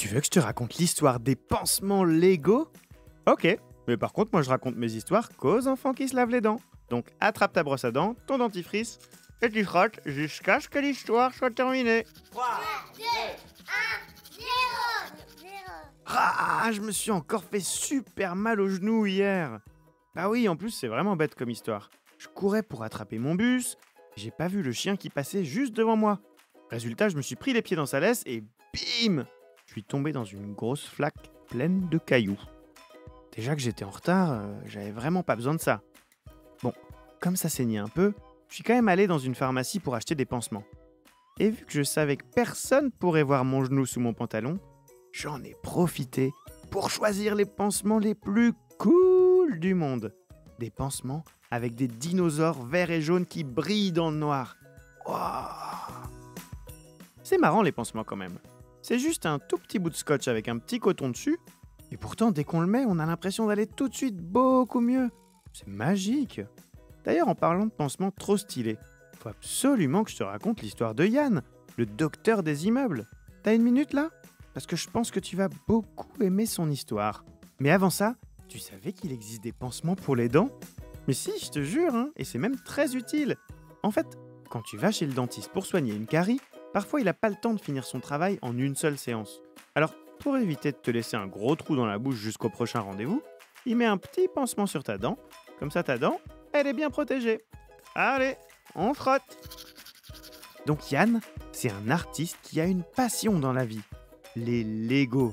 Tu veux que je te raconte l'histoire des pansements Lego? Ok, mais par contre, moi je raconte mes histoires qu'aux enfants qui se lavent les dents. Donc attrape ta brosse à dents, ton dentifrice, et tu frottes jusqu'à ce que l'histoire soit terminée. 3, 2, 1, 0. Ah, je me suis encore fait super mal au genou hier. Bah oui, en plus c'est vraiment bête comme histoire. Je courais pour attraper mon bus, et j'ai pas vu le chien qui passait juste devant moi. Résultat, je me suis pris les pieds dans sa laisse et bim! Je suis tombé dans une grosse flaque pleine de cailloux. Déjà que j'étais en retard, j'avais vraiment pas besoin de ça. Bon, comme ça saignait un peu, je suis quand même allé dans une pharmacie pour acheter des pansements. Et vu que je savais que personne pourrait voir mon genou sous mon pantalon, j'en ai profité pour choisir les pansements les plus cool du monde. Des pansements avec des dinosaures verts et jaunes qui brillent dans le noir. Wouah! C'est marrant les pansements quand même. C'est juste un tout petit bout de scotch avec un petit coton dessus. Et pourtant, dès qu'on le met, on a l'impression d'aller tout de suite beaucoup mieux. C'est magique. D'ailleurs, en parlant de pansements trop stylés, faut absolument que je te raconte l'histoire de Yann, le docteur des immeubles. T'as une minute là? Parce que je pense que tu vas beaucoup aimer son histoire. Mais avant ça, tu savais qu'il existe des pansements pour les dents? Mais si, je te jure, hein, et c'est même très utile. En fait, quand tu vas chez le dentiste pour soigner une carie, parfois il n'a pas le temps de finir son travail en une seule séance. Alors, pour éviter de te laisser un gros trou dans la bouche jusqu'au prochain rendez-vous, il met un petit pansement sur ta dent. Comme ça, ta dent, elle est bien protégée. Allez, on frotte. Donc Yann, c'est un artiste qui a une passion dans la vie. Les Lego.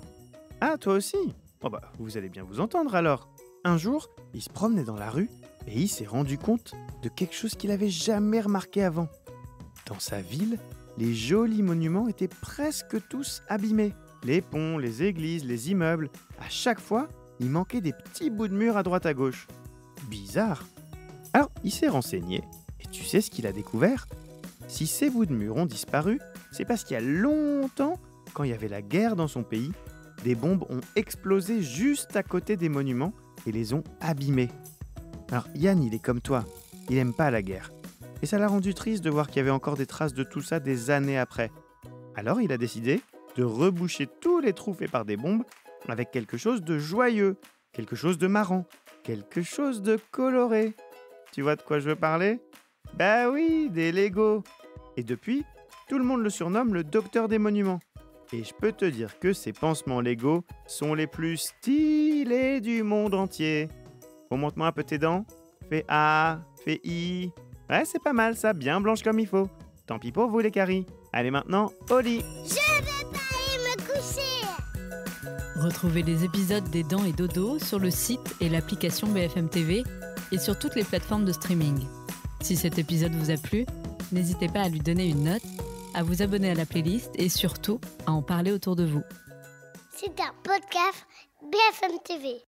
Ah, toi aussi? Oh bah, vous allez bien vous entendre alors. Un jour, il se promenait dans la rue et il s'est rendu compte de quelque chose qu'il n'avait jamais remarqué avant. Dans sa ville, les jolis monuments étaient presque tous abîmés. Les ponts, les églises, les immeubles. À chaque fois, il manquait des petits bouts de mur à droite à gauche. Bizarre. Alors, il s'est renseigné et tu sais ce qu'il a découvert? Si ces bouts de mur ont disparu, c'est parce qu'il y a longtemps, quand il y avait la guerre dans son pays, des bombes ont explosé juste à côté des monuments et les ont abîmés. Alors Yann, il est comme toi, il aime pas la guerre. Et ça l'a rendu triste de voir qu'il y avait encore des traces de tout ça des années après. Alors il a décidé de reboucher tous les trous faits par des bombes avec quelque chose de joyeux, quelque chose de marrant, quelque chose de coloré. Tu vois de quoi je veux parler? Bah oui, des Lego. Et depuis, tout le monde le surnomme le docteur des monuments. Et je peux te dire que ces pansements Lego sont les plus stylés du monde entier. Remonte-moi un peu tes dents. Fais A, fais I. Ouais, c'est pas mal ça, bien blanche comme il faut. Tant pis pour vous les caries. Allez maintenant, au lit. Je vais pas aller me coucher. Retrouvez les épisodes des Dents et Dodo sur le site et l'application BFM TV et sur toutes les plateformes de streaming. Si cet épisode vous a plu, n'hésitez pas à lui donner une note, à vous abonner à la playlist et surtout à en parler autour de vous. C'est un podcast BFM TV.